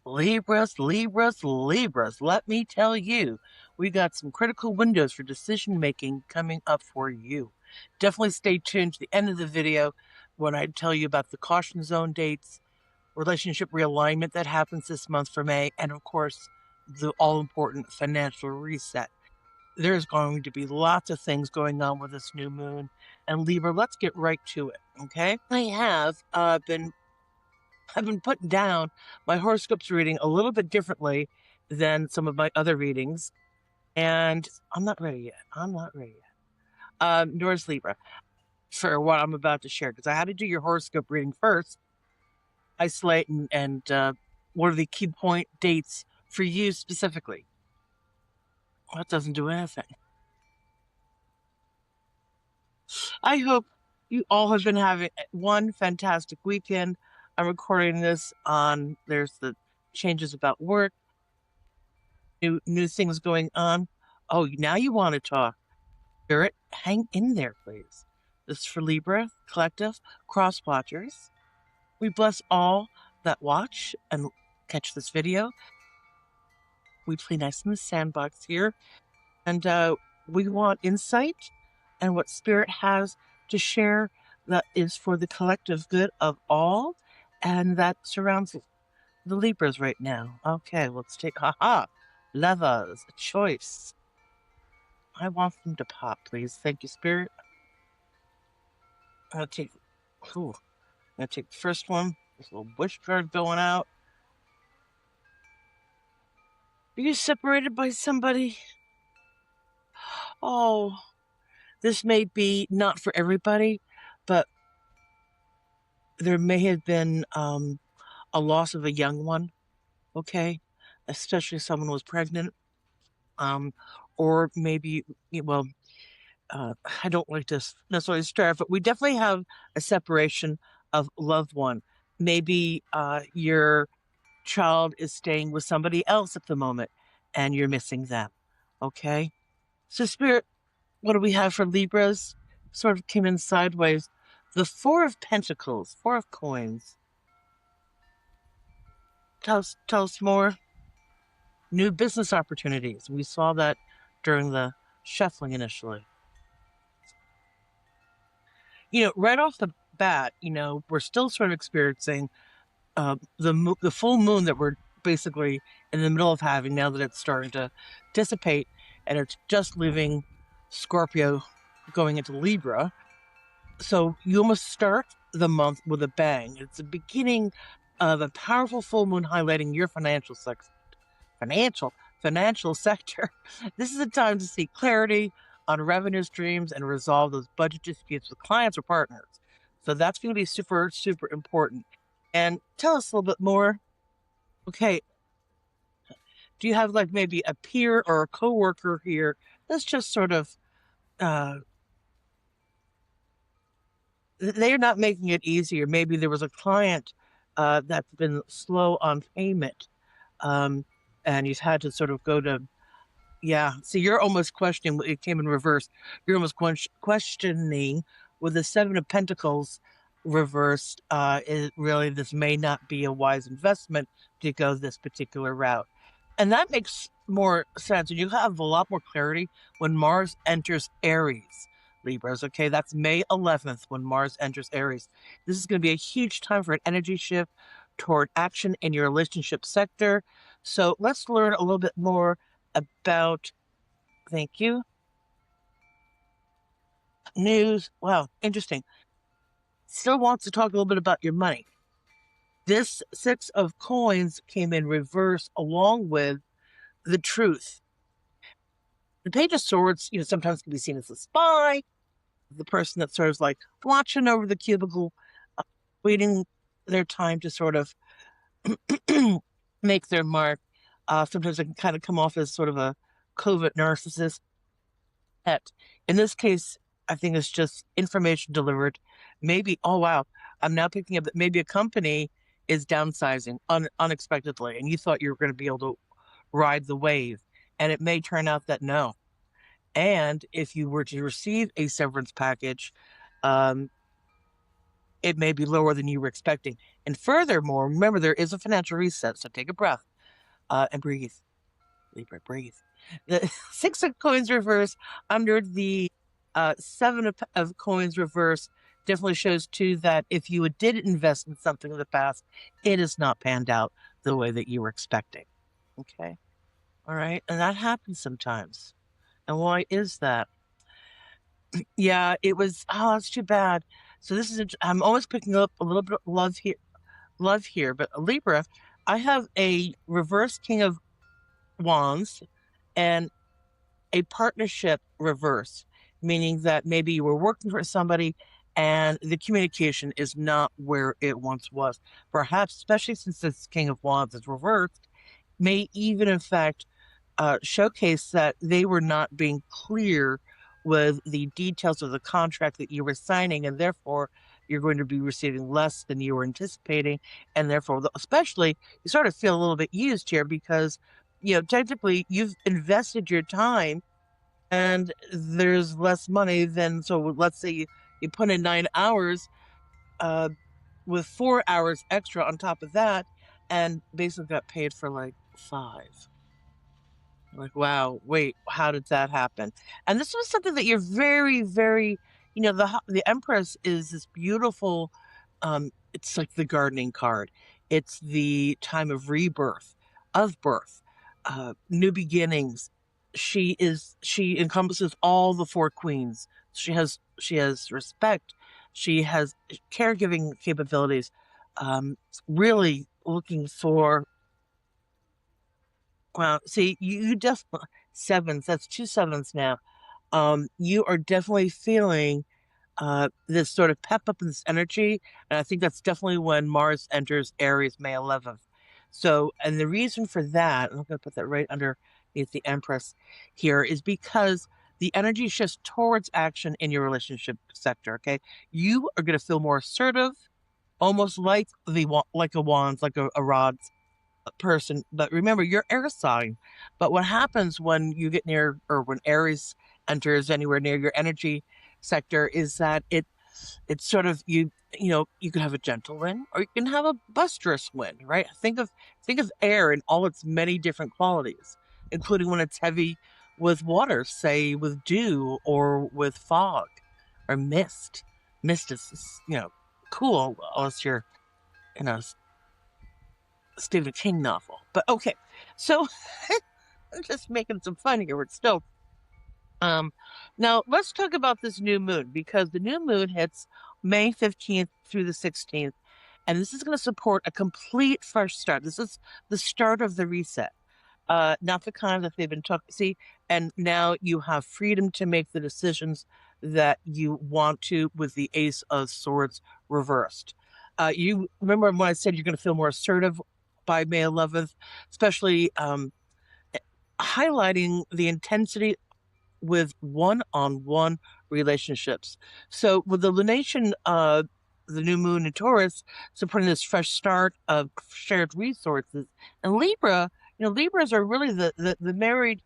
Libras, Libras, Libras. Let me tell you, we got some critical windows for decision making coming up for you. Definitely stay tuned to the end of the video when I tell you about the caution zone dates, relationship realignment that happens this month for May, and of course, the all important financial reset. There's going to be lots of things going on with this new moon. And Libra, let's get right to it. Okay. I have I've been putting down my horoscopes reading a little bit differently than some of my other readings. And I'm not ready yet. I'm not ready yet. Nor is Libra for what I'm about to share, because I had to do your horoscope reading first, isolate and what are the key point dates for you specifically. That doesn't do anything. I hope you all have been having one fantastic weekend. I'm recording this on, there's the changes about work, new things going on. Oh, now you want to talk. Spirit, hang in there, please. This is for Libra, Collective, Cross Watchers. We bless all that watch and catch this video. We play nice in the sandbox here. And we want insight and what Spirit has to share that is for the collective good of all and that surrounds the Libras right now. Okay, let's take, lovers, a choice. I want them to pop, please. Thank you, Spirit. I'm gonna take the first one. This little wish card going out. Are you separated by somebody? Oh, this may be not for everybody, but there may have been a loss of a young one, okay? Especially if someone was pregnant. Or maybe, well, I don't like to necessarily start, but we definitely have a separation of loved one. Maybe your child is staying with somebody else at the moment and you're missing them, okay? So Spirit, what do we have for Libras? Sort of came in sideways. The Four of Pentacles, Four of Coins. Tell us more. New business opportunities. We saw that during the shuffling initially. Right off the bat, we're still sort of experiencing the full moon that we're basically in the middle of having now that it's starting to dissipate and it's just leaving Scorpio going into Libra. So you almost start the month with a bang. It's the beginning of a powerful full moon highlighting your financial sector. This is a time to seek clarity on revenue streams and resolve those budget disputes with clients or partners. So that's going to be super, super important. And tell us a little bit more. Okay. Do you have like maybe a peer or a coworker here that's just sort of, they're not making it easier. Maybe there was a client that's been slow on payment. And you've had to sort of go to, so you're almost questioning, it came in reverse. You're almost questioning with the Seven of Pentacles reversed, really this may not be a wise investment to go this particular route. And that makes more sense. And you have a lot more clarity when Mars enters Aries, Libras. Okay, that's May 11th when Mars enters Aries. This is going to be a huge time for an energy shift toward action in your relationship sector. So let's learn a little bit more about, thank you, news. Wow, interesting. Still wants to talk a little bit about your money. This Six of Coins came in reverse along with the Truth. The Page of Swords, sometimes can be seen as a spy, the person that sort of like watching over the cubicle, waiting their time to sort of make their mark. Sometimes it can kind of come off as sort of a covert narcissist. In this case, I think it's just information delivered. Maybe, oh wow, I'm now picking up that maybe a company is downsizing unexpectedly, and you thought you were going to be able to ride the wave, and it may turn out that no. And if you were to receive a severance package, it may be lower than you were expecting. And furthermore, remember, there is a financial reset, so take a breath and breathe. Libra, breathe. The Six of Coins reverse under the Seven of Coins reverse definitely shows too that if you did invest in something in the past, it has not panned out the way that you were expecting. Okay. All right. And that happens sometimes. And why is that? Yeah, it was, oh, that's too bad. So this is, I'm almost picking up a little bit of love here, but Libra, I have a reverse King of Wands and a partnership reverse, meaning that maybe you were working for somebody and the communication is not where it once was. Perhaps, especially since this King of Wands is reversed, may even in fact showcase that they were not being clear with the details of the contract that you were signing, and therefore you're going to be receiving less than you were anticipating, and therefore, especially, you sort of feel a little bit used here because, technically you've invested your time and there's less money than, so let's say you put in 9 hours, uh, with 4 hours extra on top of that, and basically got paid for like 5. Like, wow, wait, how did that happen? And this was something that you're very, very, the Empress is this beautiful, it's like the gardening card. It's the time of rebirth, of birth, new beginnings. She encompasses all the four queens. She has respect. She has caregiving capabilities. Really looking for, well, see, you definitely sevens. That's 2 sevens now. You are definitely feeling this sort of pep up in this energy, and I think that's definitely when Mars enters Aries May 11th. So, and the reason for that, I'm going to put that right underneath the Empress here, is because the energy shifts towards action in your relationship sector. Okay, you are going to feel more assertive, almost like a wand, like a rod person. But remember, you're air sign. But what happens when you get near, or when Aries enters anywhere near your energy sector, is that it's sort of, you can have a gentle wind or you can have a boisterous wind, right? Think of air in all its many different qualities, including when it's heavy with water, say with dew or with fog or mist. Mist is, cool unless you're in a Stephen King novel. But okay, so I'm just making some fun here. But still, now let's talk about this new moon, because the new moon hits May 15th through the 16th, and this is going to support a complete fresh start. This is the start of the reset. Not the kind that they've been talking. See, and now you have freedom to make the decisions that you want to, with the Ace of Swords reversed. You remember when I said you're going to feel more assertive by May 11th, especially highlighting the intensity with one-on-one relationships. So with the lunation of the new moon in Taurus supporting this fresh start of shared resources, and Libra, Libras are really the married,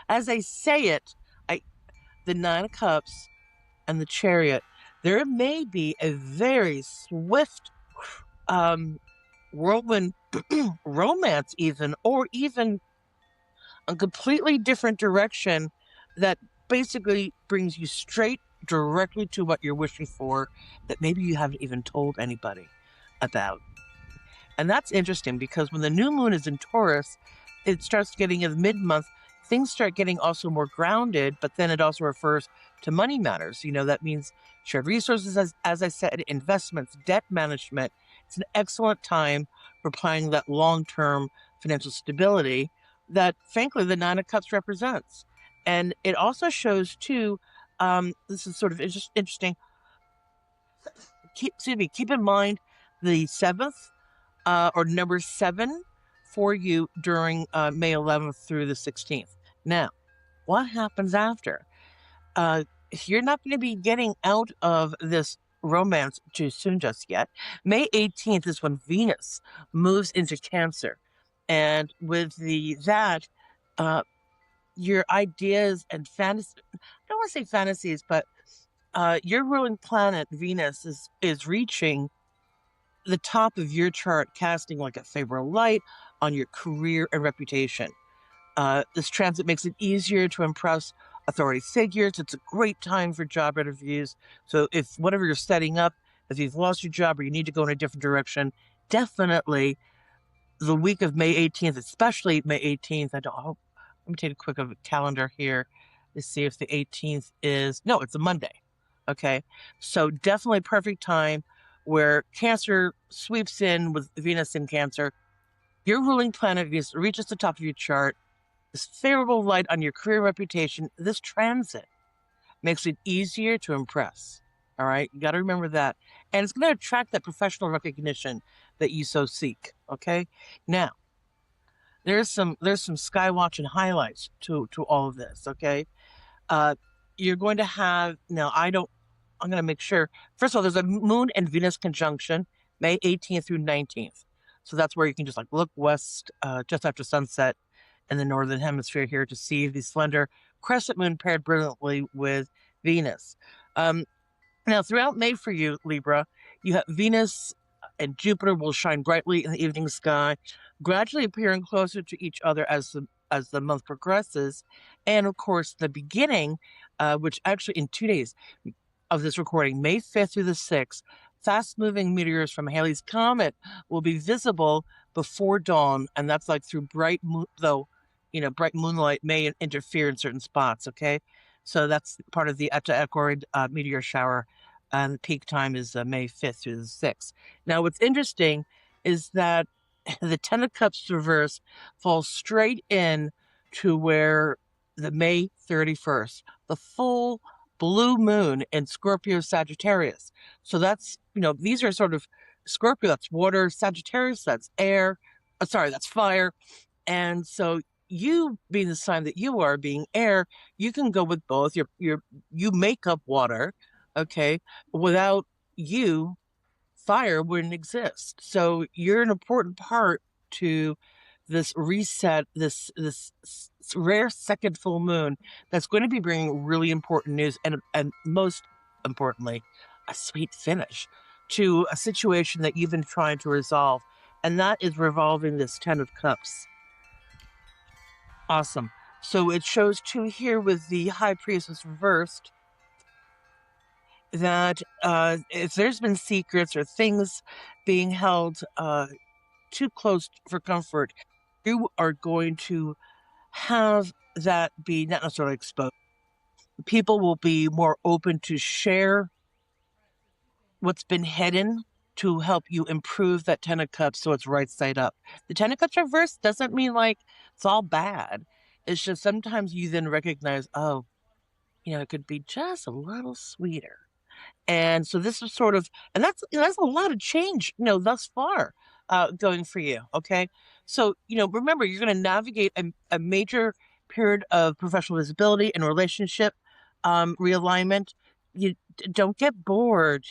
as I say it, the Nine of Cups and the Chariot. There may be a very swift whirlwind romance, even, or even a completely different direction that basically brings you straight directly to what you're wishing for, that maybe you haven't even told anybody about. And that's interesting because when the new moon is in Taurus, it starts getting in mid-month, things start getting also more grounded, but then it also refers to money matters. That means shared resources, as I said, investments, debt management. It's an excellent time for planning that long-term financial stability that, frankly, the Nine of Cups represents. And it also shows, too, this is sort of interesting. Keep in mind the 7th, or number 7 for you during May 11th through the 16th. Now, what happens after? You're not going to be getting out of this romance too soon just yet. May 18th is when Venus moves into Cancer. And with that, your ideas and fantasies, I don't want to say fantasies, but your ruling planet, Venus, is reaching the top of your chart, casting like a favorable light on your career and reputation. This transit makes it easier to impress authority figures. It's a great time for job interviews. So if whatever you're setting up, if you've lost your job or you need to go in a different direction, definitely the week of May 18th, especially May 18th. Let me take a quick of a calendar here to see if the 18th is, no, it's a Monday. Okay. So definitely perfect time where Cancer sweeps in with Venus in Cancer. Your ruling planet Venus reaches the top of your chart. This favorable light on your career reputation, this transit makes it easier to impress. All right. You got to remember that. And it's going to attract that professional recognition that you so seek. Okay. Now, there's some sky watching highlights to all of this. Okay. You're going to have, now I'm going to make sure, first of all, there's a moon and Venus conjunction, May 18th through 19th. So that's where you can just like look west just after sunset in the northern hemisphere here to see the slender crescent moon paired brilliantly with Venus. Now, throughout May for you, Libra, you have Venus and Jupiter will shine brightly in the evening sky, gradually appearing closer to each other as the month progresses. And of course, the beginning, which actually in 2 days of this recording, May 5th through the 6th, fast-moving meteors from Halley's Comet will be visible before dawn, and that's like through bright moonlight may interfere in certain spots, okay? So that's part of the Eta Aquarid meteor shower, and the peak time is May 5th through the 6th. Now, what's interesting is that the Ten of Cups reverse falls straight in to where the May 31st, the full blue moon in Scorpio Sagittarius. So that's, these are sort of Scorpio, that's water, Sagittarius, that's air, that's fire. And so you being the sign that you are, being air, you can go with both. You make up water, okay? Without you, fire wouldn't exist. So you're an important part to this reset, this rare second full moon that's going to be bringing really important news and most importantly, a sweet finish to a situation that you've been trying to resolve. And that is revolving this Ten of Cups. Awesome. So it shows too here with the High Priestess reversed that if there's been secrets or things being held too close for comfort, you are going to have that be not necessarily exposed. People will be more open to share what's been hidden to help you improve that Ten of Cups so it's right side up. The Ten of Cups reverse doesn't mean like it's all bad. It's just sometimes you then recognize, oh, it could be just a little sweeter. And so this is sort of, and that's a lot of change, thus far going for you. Okay. So, remember, you're going to navigate a major period of professional visibility and relationship realignment. You don't get bored.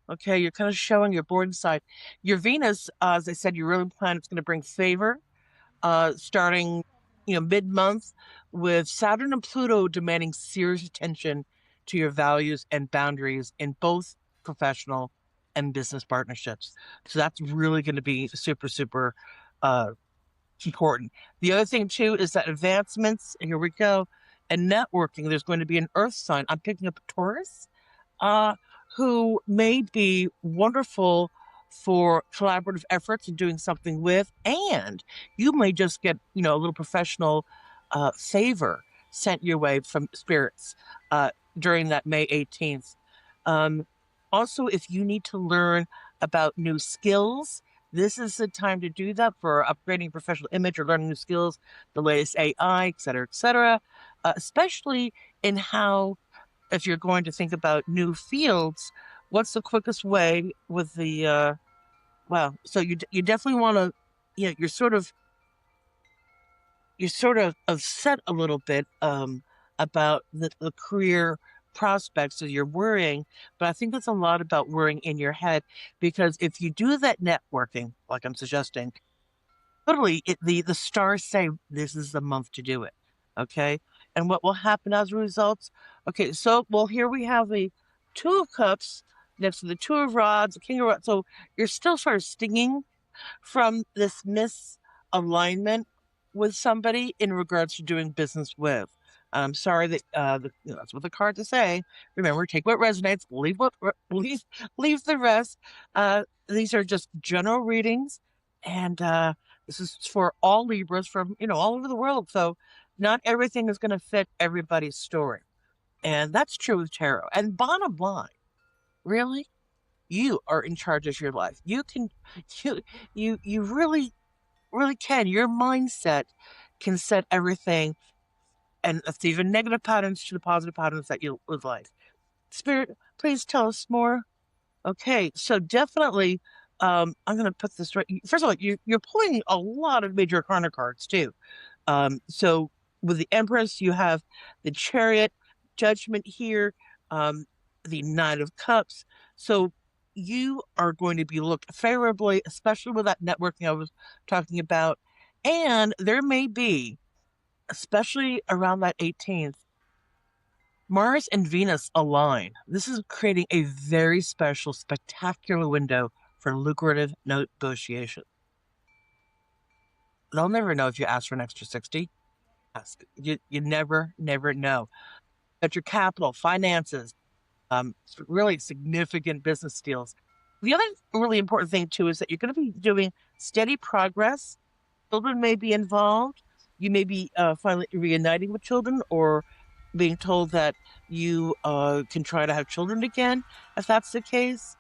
Okay. You're kind of showing your bored side. Your Venus, as I said, your ruling planet is going to bring favor starting, mid-month with Saturn and Pluto demanding serious attention to your values and boundaries in both professional and business partnerships. So that's really going to be super, super important. The other thing too is that advancements, here we go, and networking, there's going to be an earth sign. I'm picking up a Taurus who may be wonderful for collaborative efforts and doing something with, and you may just get, a little professional favor sent your way from spirits during that May 18th. Also, if you need to learn about new skills, this is the time to do that for upgrading professional image or learning new skills, the latest AI, et cetera, especially in how, if you're going to think about new fields, what's the quickest way with the, so you definitely want to, you're sort of upset a little bit about the career prospects, so you're worrying, but I think that's a lot about worrying in your head, because if you do that networking, like I'm suggesting, literally the stars say this is the month to do it. Okay. And what will happen as a result? Okay. So, well, here we have the Two of Cups next to the Two of Rods, the King of Rods. So you're still sort of stinging from this misalignment with somebody in regards to doing business with. I'm sorry that that's what the cards are saying. Remember, take what resonates, leave the rest. These are just general readings, and this is for all Libras from all over the world. So not everything is going to fit everybody's story, and that's true with tarot. And bottom line, really, you are in charge of your life. You can, you really can. Your mindset can set everything, and that's even negative patterns to the positive patterns that you would like. Spirit, please tell us more. Okay, so definitely, I'm going to put this right. First of all, you're pulling a lot of major arcana cards too. So with the Empress, you have the Chariot, Judgment here, the Knight of Cups. So you are going to be looked favorably, especially with that networking I was talking about. And there may be, especially around that 18th, Mars and Venus align. This is creating a very special, spectacular window for lucrative negotiation. They'll never know if you ask for an extra 60. Ask. You never know. But your capital, finances, really significant business deals. The other really important thing too is that you're going to be doing steady progress. Children may be involved. You may be finally reuniting with children, or being told that you can try to have children again. If that's the case,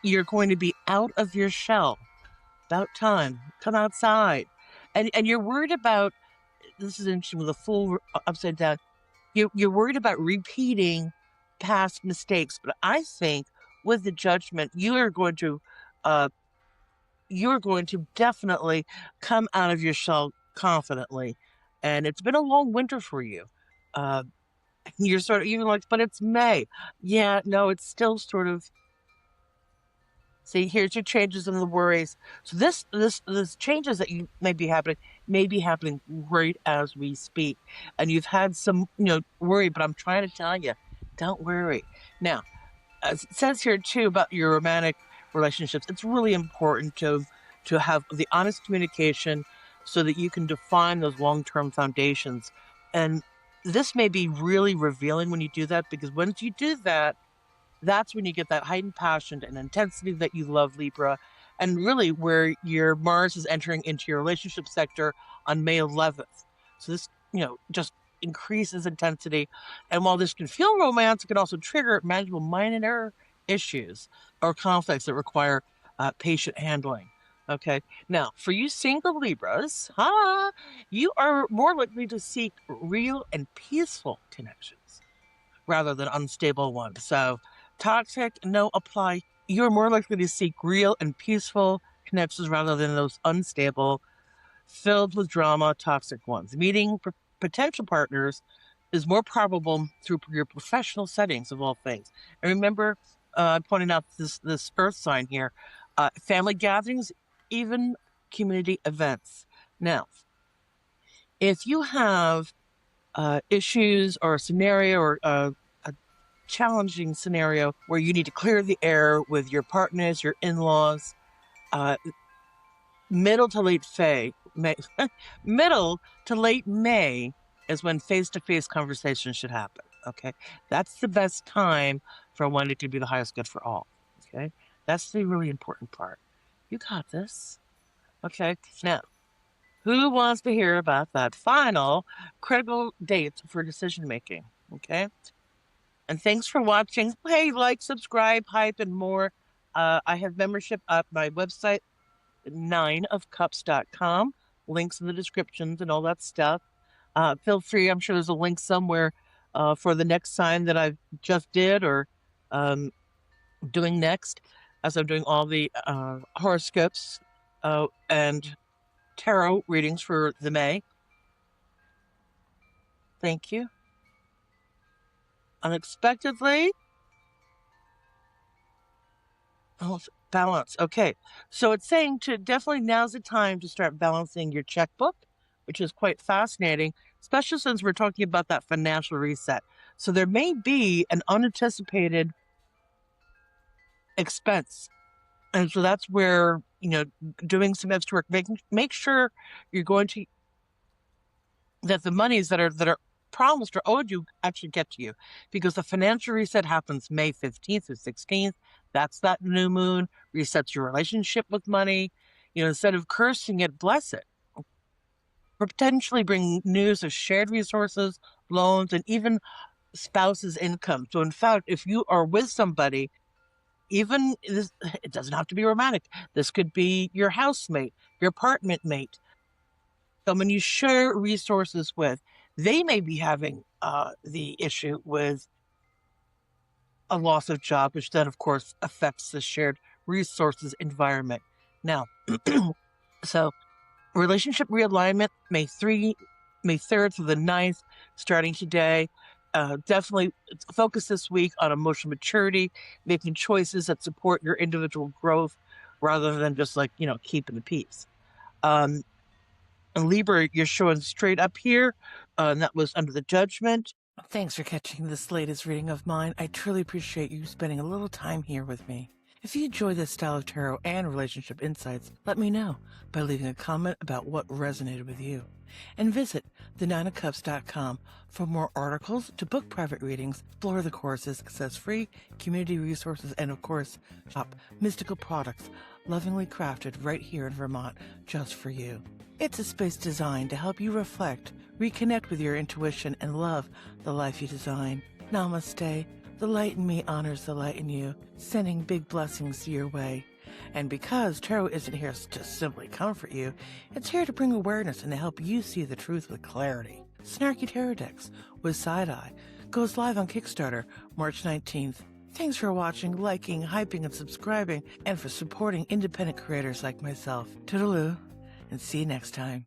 you're going to be out of your shell. About time. Come outside. And you're worried about, this is interesting with a full upside down, you're worried about repeating past mistakes. But I think with the Judgment, you're going to definitely come out of your shell confidently. And it's been a long winter for you. You're sort of even like, but it's May. Yeah, no, it's still sort of. See, here's your changes in the worries. So this changes that you may be happening right as we speak. And you've had some, worry, but I'm trying to tell you, don't worry. Now, as it says here too about your romantic relationships, it's really important to have the honest communication so that you can define those long-term foundations. And this may be really revealing when you do that, because once you do that, that's when you get that heightened passion and intensity that you love, Libra, and really where your Mars is entering into your relationship sector on May 11th. So this, just increases intensity. And while this can feel romantic, it can also trigger manageable minor issues or conflicts that require patient handling. Okay. Now, for you single Libras, you are more likely to seek real and peaceful connections rather than unstable ones. So toxic, no apply. You're more likely to seek real and peaceful connections rather than those unstable, filled with drama, toxic ones. Meeting potential partners is more probable through your professional settings of all things. And remember, I pointed out this Earth sign here, family gatherings, even community events. Now, if you have issues or a scenario or a challenging scenario where you need to clear the air with your partners, your in-laws, middle to late May is when face-to-face conversations should happen. Okay, that's the best time for one it to be the highest good for all. Okay, that's the really important part. You got this. Okay, now, who wants to hear about that final critical date for decision making? Okay. And thanks for watching. Hey, like, subscribe, hype, and more. I have membership at my website, 9ofcups.com. Links in the descriptions and all that stuff. Feel free. I'm sure there's a link somewhere for the next sign that I just did or doing next, as I'm doing all the horoscopes and tarot readings for the May. Thank you. Unexpectedly. Oh, balance. Okay. So it's saying to definitely now's the time to start balancing your checkbook, which is quite fascinating, especially since we're talking about that financial reset. So there may be an unanticipated expense. And so that's where, doing some extra work, make sure you're going to, that the monies that are promised or owed you actually get to you, because the financial reset happens May 15th or 16th. That's that new moon resets your relationship with money. Instead of cursing it, bless it. Or potentially bring news of shared resources, loans, and even spouse's income. So in fact, if you are with somebody, even this, it doesn't have to be romantic. This could be your housemate, your apartment mate, someone you share resources with. They may be having the issue with a loss of job, which then, of course, affects the shared resources environment. Now, so relationship realignment, May 3rd through the 9th, starting today. Definitely focus this week on emotional maturity, making choices that support your individual growth rather than just keeping the peace. And Libra, you're showing straight up here. And that was under the Judgment. Thanks for catching this latest reading of mine. I truly appreciate you spending a little time here with me. If you enjoy this style of tarot and relationship insights, let me know by leaving a comment about what resonated with you. And visit the9ofcups.com for more articles, to book private readings, explore the courses, access free community resources, and of course, shop mystical products lovingly crafted right here in Vermont just for you. It's a space designed to help you reflect, reconnect with your intuition, and love the life you design. Namaste. The light in me honors the light in you, sending big blessings your way. And because tarot isn't here to simply comfort you, it's here to bring awareness and to help you see the truth with clarity. Snarky Tarot Decks with Side Eye goes live on Kickstarter March 19th. Thanks for watching, liking, hyping, and subscribing, and for supporting independent creators like myself. Toodaloo, and see you next time.